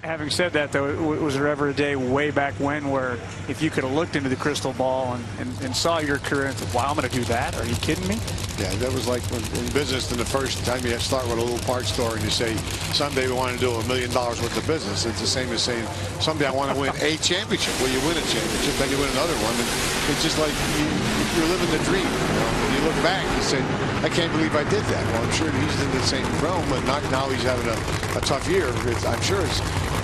Having said that, though, was there ever a day way back when where if you could have looked into the crystal ball and saw your career and thought, wow, I'm going to do that? Are you kidding me? Yeah, that was like when, in business, the first time you start with a little parts store and you say, someday we want to do $1 million worth of business. It's the same as saying, someday I want to win a championship. Well, you win a championship, then you win another one. And it's just like you're living the dream. You know? When you look back, you say, I can't believe I did that. Well, I'm sure he's in the same realm, but now he's having a tough year. I'm sure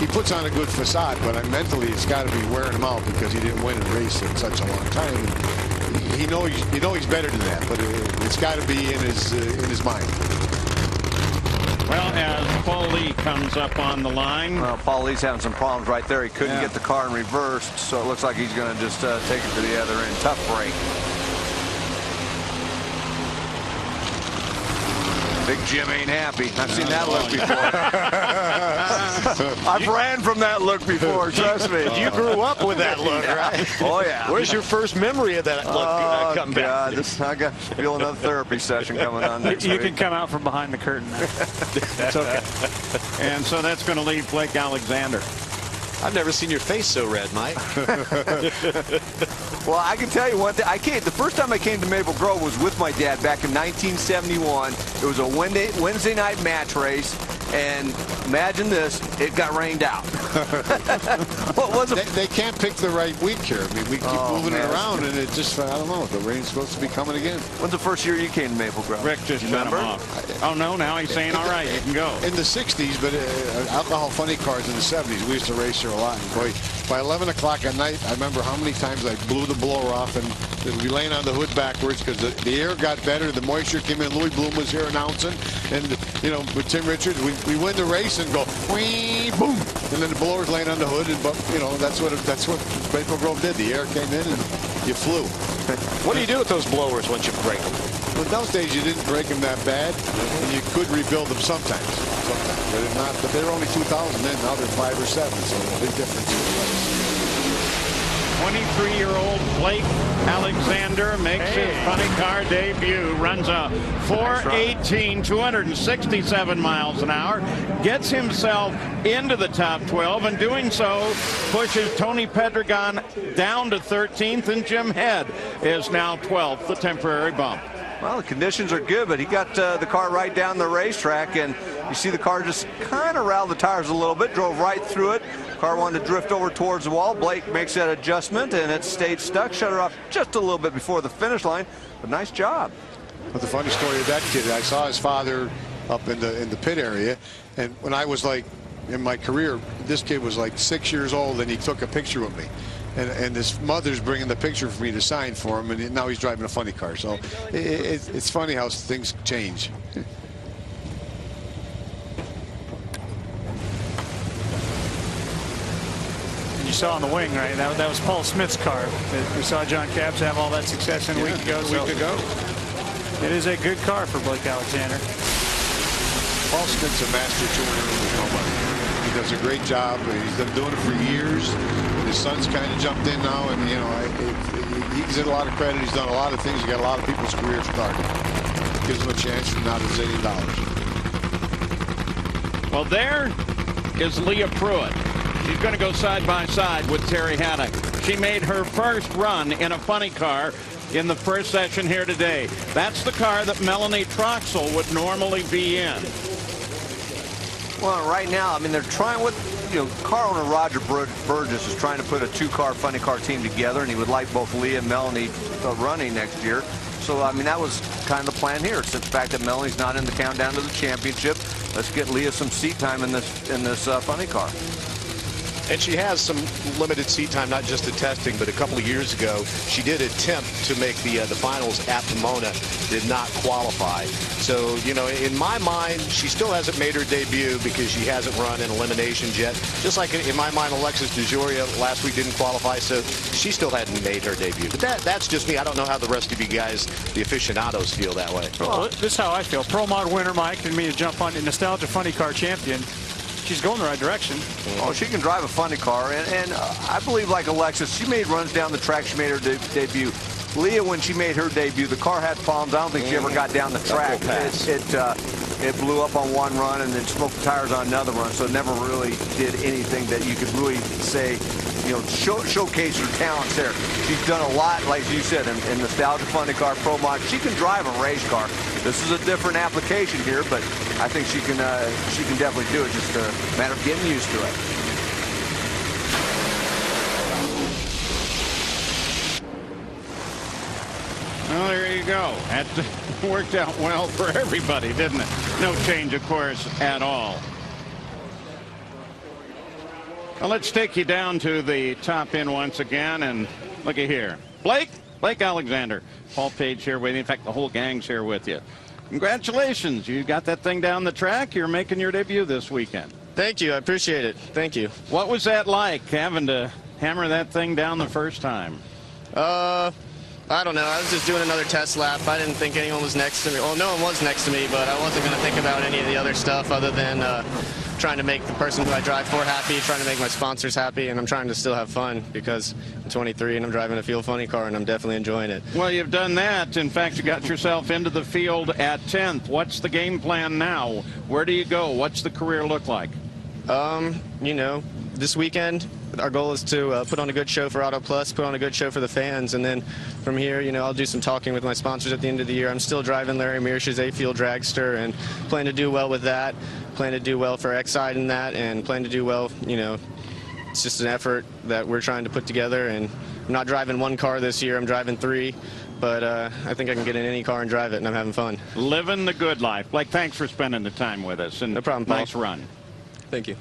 he puts on a good facade, but mentally it's got to be wearing him out because he didn't win a race in such a long time. And you know he's better than that, but it's got to be in his mind. Well, as Paul Lee comes up on the line. Well, Paul Lee's having some problems right there. He couldn't get the car in reverse, so it looks like he's going to just take it to the other end. Tough break. Big Jim ain't happy. I've seen that look before. I've ran from that look before, trust me. You grew up with that look, right? Oh, yeah. Where's your first memory of that look come back? I got feel another therapy session coming on next week. You can come out from behind the curtain now. That's okay. And so that's going to leave Blake Alexander. I've never seen your face so red, Mike. Well, I can tell you one thing. The first time I came to Maple Grove was with my dad back in 1971. It was a Wednesday night match race, and imagine this, it got rained out. What was it? They can't pick the right week here. I mean, we keep moving it around, and it just, I don't know, the rain's supposed to be coming again. When's the first year you came to Maple Grove? Rick just shut him off. Oh, no, now he's saying, all right, you can go. In the 60s, but alcohol funny cars in the 70s, we used to race here a lot. And boy, by 11 o'clock at night, I remember how many times I blew the blower off and we'd be laying on the hood backwards because the air got better, the moisture came in. Louis Bloom was here announcing, and you know, with Tim Richards, we win the race and go whee, boom, and then the blower's laying on the hood, and but you know that's what Maple Grove did. The air came in and you flew. What do you do with those blowers once you break them? Well, in those days you didn't break them that bad, and you could rebuild them sometimes. But not. But they were only 2,000 then. Now they're 5 or 7, so a big difference. 23-year-old Blake Alexander makes his funny car debut, runs a 4:18, 267 miles an hour, gets himself into the top 12, and doing so pushes Tony Pedregon down to 13th, and Jim Head is now 12th, the temporary bump. Well, the conditions are good, but he got the car right down the racetrack, and you see the car just kind of rattled the tires a little bit, drove right through it. Car wanted to drift over towards the wall. Blake makes that adjustment, and it stayed stuck. Shut her off just a little bit before the finish line, but nice job. But the funny story of that kid, I saw his father up in the pit area, and when I was like in my career, this kid was like 6 years old, and he took a picture with me. And his mother's bringing the picture for me to sign for him, and now he's driving a funny car. So it's funny how things change. You saw on the wing, right? That was Paul Smith's car. We saw John Capps have all that success in a week ago. It is a good car for Blake Alexander. Paul Smith's a master tuner with nobody. He does a great job. He's been doing it for years. His son's kind of jumped in now, and you know, he gives it a lot of credit. He's done a lot of things. He got a lot of people's careers started. Gives him a chance for not $1 zillion. Well, there is Leah Pruitt. She's going to go side by side with Terry Haddock. She made her first run in a funny car in the first session here today. That's the car that Melanie Troxel would normally be in. Well, right now, I mean, they're trying with, you know, car owner Roger Burgess is trying to put a 2-car funny car team together, and he would like both Leah and Melanie running next year. So, I mean, that was kind of the plan here. Since the fact that Melanie's not in the countdown to the championship, let's get Leah some seat time in this funny car. And she has some limited seat time, not just the testing, but a couple of years ago, she did attempt to make the finals at Pomona, did not qualify. So, you know, in my mind, she still hasn't made her debut because she hasn't run in eliminations yet. Just like in my mind, Alexis DeJoria last week didn't qualify, so she still hadn't made her debut. But that's just me. I don't know how the rest of you guys, the aficionados, feel that way. Well, this is how I feel. Pro Mod winner Mike and me to jump on the Nostalgia Funny Car champion. She's going the right direction. Oh, she can drive a funny car, and I believe, like Alexis, she made runs down the track. She made her debut. Leah, when she made her debut, the car had problems. I don't think she ever got down the track. it blew up on one run and then smoked the tires on another run. So it never really did anything that you could really say, you know, showcase her talents there. She's done a lot, like you said, in Nostalgia Funny Car, Pro Mod. She can drive a race car. This is a different application here, but I think she can definitely do it. Just a matter of getting used to it. Well, there you go. That worked out well for everybody, didn't it? No change, of course, at all. Well, let's take you down to the top end once again, and look at here. Blake Alexander. Paul Page here with you. In fact, the whole gang's here with you. Congratulations. You got that thing down the track. You're making your debut this weekend. Thank you. I appreciate it. Thank you. What was that like, having to hammer that thing down the first time? I don't know. I was just doing another test lap. I didn't think anyone was next to me. Well, no one was next to me, but I wasn't going to think about any of the other stuff other than trying to make the person who I drive for happy, trying to make my sponsors happy, and I'm trying to still have fun because I'm 23 and I'm driving a Feel Funny car and I'm definitely enjoying it. Well, you've done that. In fact, you got yourself into the field at 10th. What's the game plan now? Where do you go? What's the career look like? You know, this weekend, our goal is to put on a good show for Auto Plus, put on a good show for the fans, and then from here, you know, I'll do some talking with my sponsors at the end of the year. I'm still driving Larry Mearsh's A-Field Dragster and plan to do well with that, plan to do well for X-Side in that, and plan to do well, you know, it's just an effort that we're trying to put together, and I'm not driving one car this year, I'm driving 3. But I think I can get in any car and drive it, and I'm having fun. Living the good life. Blake, thanks for spending the time with us. And no problem, Paul. Nice run. Thank you.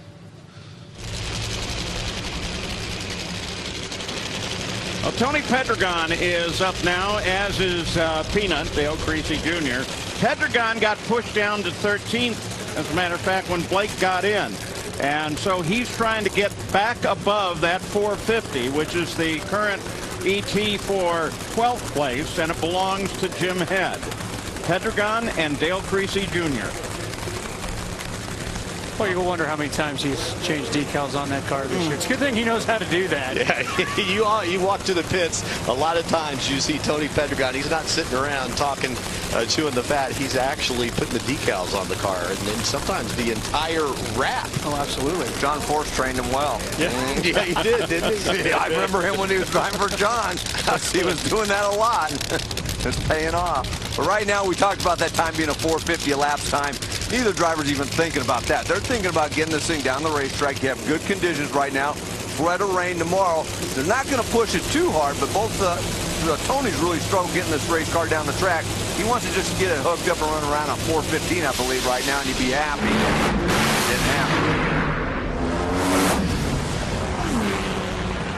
Well, Tony Pedregon is up now, as is Peanut, Dale Creasy Jr. Pedregon got pushed down to 13th, as a matter of fact, when Blake got in. And so he's trying to get back above that 450, which is the current ET for 12th place, and it belongs to Jim Head. Pedregon and Dale Creasy Jr. Well, you wonder how many times he's changed decals on that car this year. It's a good thing he knows how to do that. Yeah, you walk to the pits, a lot of times you see Tony Pedregon. He's not sitting around talking, chewing the fat. He's actually putting the decals on the car, and then sometimes the entire wrap. Oh, absolutely. John Force trained him well. Yeah, yeah, he did, didn't he? I remember him when he was driving for John. He was doing that a lot. It's paying off. But right now, we talked about that time being a 450 elapsed time. Neither driver's even thinking about that. They're thinking about getting this thing down the racetrack. You have good conditions right now. Threat of rain tomorrow. They're not going to push it too hard, but both Tony's really struggled getting this race car down the track. He wants to just get it hooked up and run around on 415, I believe, right now, and he'd be happy. Didn't happen.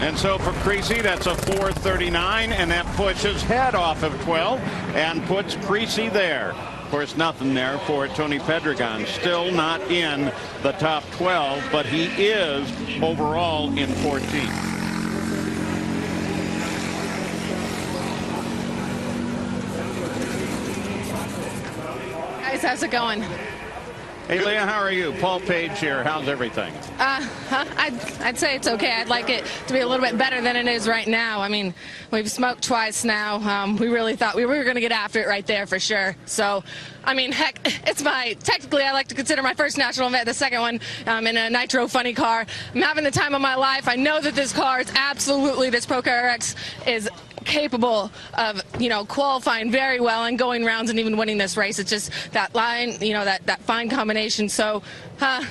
And so for Creasy, that's a 439, and that pushes Head off of 12 and puts Creasy there. Of course, nothing there for Tony Pedregon. Still not in the top 12, but he is overall in 14th. Guys, how's it going? Hey, Leah, how are you? Paul Page here. How's everything? I'd say it's okay. I'd like it to be a little bit better than it is right now. I mean, we've smoked twice now. We really thought we were going to get after it right there for sure. So, I mean, heck, it's technically I like to consider my first national event, the second one in a Nitro Funny Car. I'm having the time of my life. I know that this car is absolutely, this Pro Car RX is capable of, you know, qualifying very well and going rounds and even winning this race. It's just that line, you know, that fine combination. So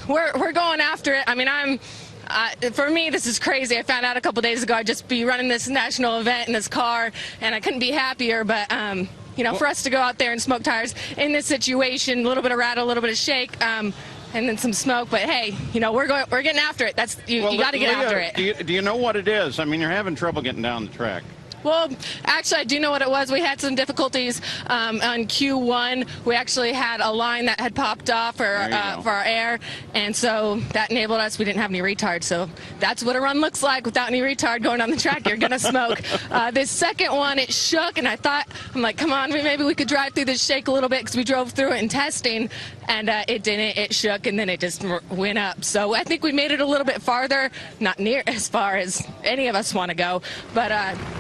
we're going after it. I mean, for me, this is crazy. I found out a couple days ago I'd just be running this national event in this car, and I couldn't be happier. But you know, for us to go out there and smoke tires in this situation, a little bit of rattle, a little bit of shake, and then some smoke. But hey, you know, we're getting after it. That's you got to get after it. Do you know what it is? I mean, you're having trouble getting down the track. Well, actually, I do know what it was. We had some difficulties on Q1. We actually had a line that had popped off for our air, and so that enabled us. We didn't have any retard, so that's what a run looks like without any retard going on the track. You're going to smoke. This second one, it shook, and I'm like, come on, maybe we could drive through this shake a little bit because we drove through it in testing, and it didn't. It shook, and then it just went up. So I think we made it a little bit farther, not near as far as any of us want to go. But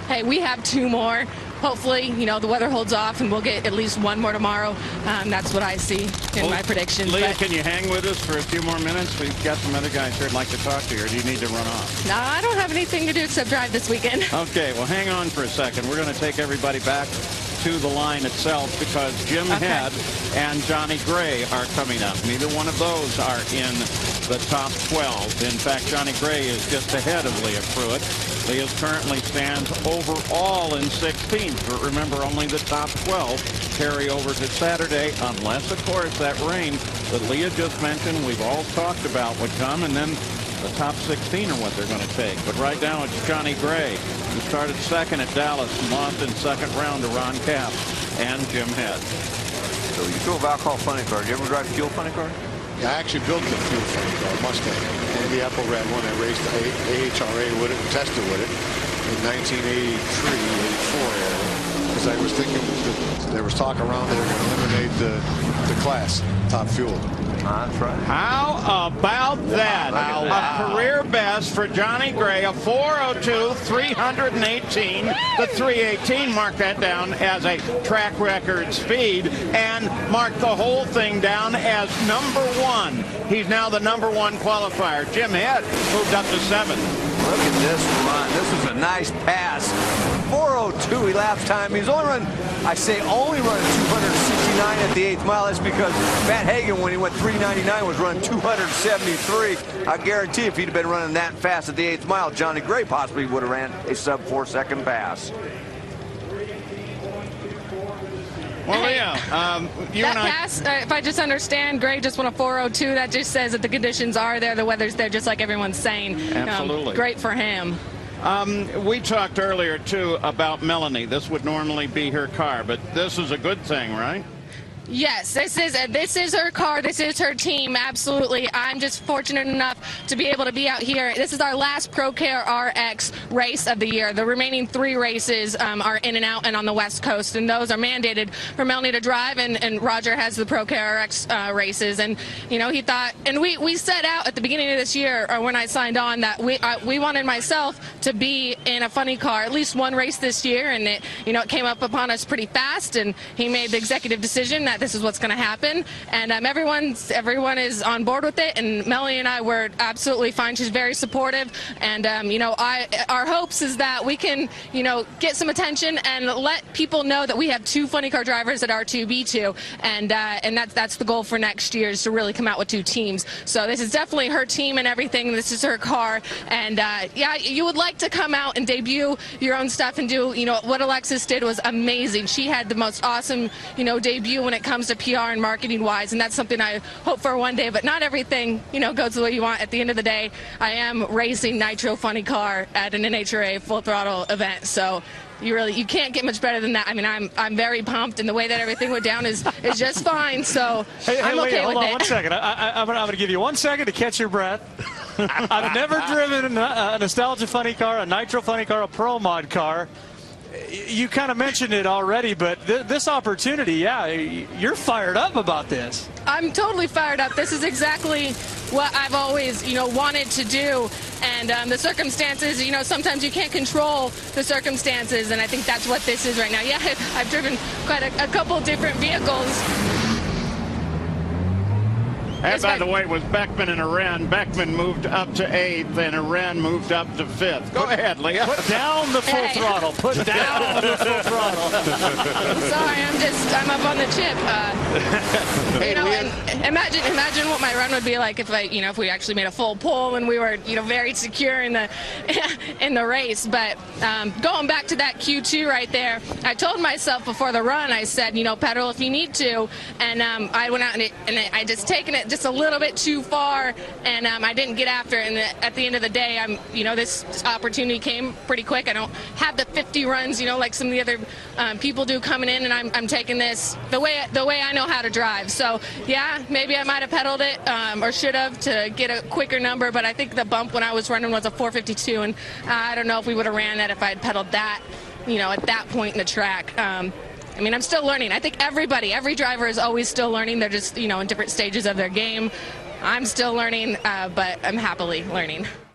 hey, we have 2 more. Hopefully, you know, the weather holds off and we'll get at least 1 more tomorrow. That's what I see in my prediction. Leah, can you hang with us for a few more minutes? We've got some other guys here who'd like to talk to you, or do you need to run off? No, I don't have anything to do except drive this weekend. Okay, well, hang on for a second. We're going to take everybody back to the line itself because Jim Head and Johnny Gray are coming up. Neither one of those are in the top 12. In fact, Johnny Gray is just ahead of Leah Pruitt. Leah currently stands overall in 16th, but remember, only the top 12 carry over to Saturday, unless, of course, that rain that Leah just mentioned, we've all talked about, would come, and then the top 16 are what they're going to take. But right now it's Johnny Gray, who started second at Dallas and lost in second round to Ron Capps and Jim Head. So you drove alcohol funny car. Did you ever drive fuel funny car? Yeah, I actually built the fuel funny car, Mustang. Andy Applegrad one. I raced the NHRA with it and tested with it in 1983, 84 area. Because I was thinking that there was talk around they were going to eliminate the class, top fuel. That's right. How about that? A career best for Johnny Gray, a 4:02, 318. The 318 mark that down as a track record speed and mark the whole thing down as number 1. He's now the number 1 qualifier. Jim Head moved up to 7th. Look at this run. This was a nice pass. 4:02 elapsed time. He's only run, I say only run 269 at the 8th mile. That's because Matt Hagan, when he went 399, was running 273. I guarantee if he'd have been running that fast at the 8th mile, Johnny Gray possibly would have ran a sub 4-second pass. Well, Leah, you that and I... pass, if I just understand, Gray just won a 4:02. That just says that the conditions are there, the weather's there, just like everyone's saying. Absolutely. Great for him. We talked earlier, too, about Melanie. This would normally be her car, but this is a good thing, right? Yes, this is her car. This is her team. Absolutely. I'm just fortunate enough to be able to be out here. This is our last ProCare RX race of the year. The remaining 3 races are in and out and on the West Coast, and those are mandated for Melanie to drive, and Roger has the ProCare RX races. And, you know, he thought, and we set out at the beginning of this year, or when I signed on, that we wanted myself to be in a funny car at least 1 race this year, and it came up upon us pretty fast, and he made the executive decision that this is what's going to happen, and everyone is on board with it, and Melanie and I were absolutely fine. She's very supportive, and our hopes is that we can get some attention and let people know that we have 2 funny car drivers at R2B2, and that's the goal for next year, is to really come out with 2 teams. So this is definitely her team and everything. This is her car, and yeah, you would like to come out and debut your own stuff and do what Alexis did was amazing. She had the most awesome debut when it comes to PR and marketing wise, and that's something I hope for one day, but not everything goes the way you want. At the end of the day, I am racing Nitro Funny Car at an NHRA full throttle event, so you can't get much better than that. I mean, I'm very pumped, and the way that everything went down is just fine, so I'm okay with it. Hold on 1 second. I'm going to give you 1 second to catch your breath. I've never driven a Nostalgia Funny Car, a Nitro Funny Car, a Pro Mod car. You kind of mentioned it already, but this opportunity, yeah, you're fired up about this. I'm totally fired up. This is exactly what I've always, wanted to do. And the circumstances, sometimes you can't control the circumstances, and I think that's what this is right now. Yeah, I've driven quite a couple different vehicles. And by the way, it was Beckman and Aren. Beckman moved up to 8th, and Aren moved up to 5th. Go ahead, Leah. Put down the full throttle. Put down the full throttle. I'm sorry, I'm up on the chip. And imagine what my run would be like if if we actually made a full pull and we were, very secure in the race. But going back to that Q2 right there, I told myself before the run, I said, pedal if you need to, and I went out and I just taken it just a little bit too far, and I didn't get after it. And at the end of the day, this opportunity came pretty quick. I don't have the 50 runs, like some of the other people do coming in, and I'm taking this the way I know how to drive. So yeah, maybe I might have pedaled it or should have to get a quicker number, but I think the bump when I was running was a 452, and I don't know if we would have ran that if I had pedaled that, at that point in the track. I mean, I'm still learning. I think every driver is always still learning. They're just, in different stages of their game. I'm still learning, but I'm happily learning.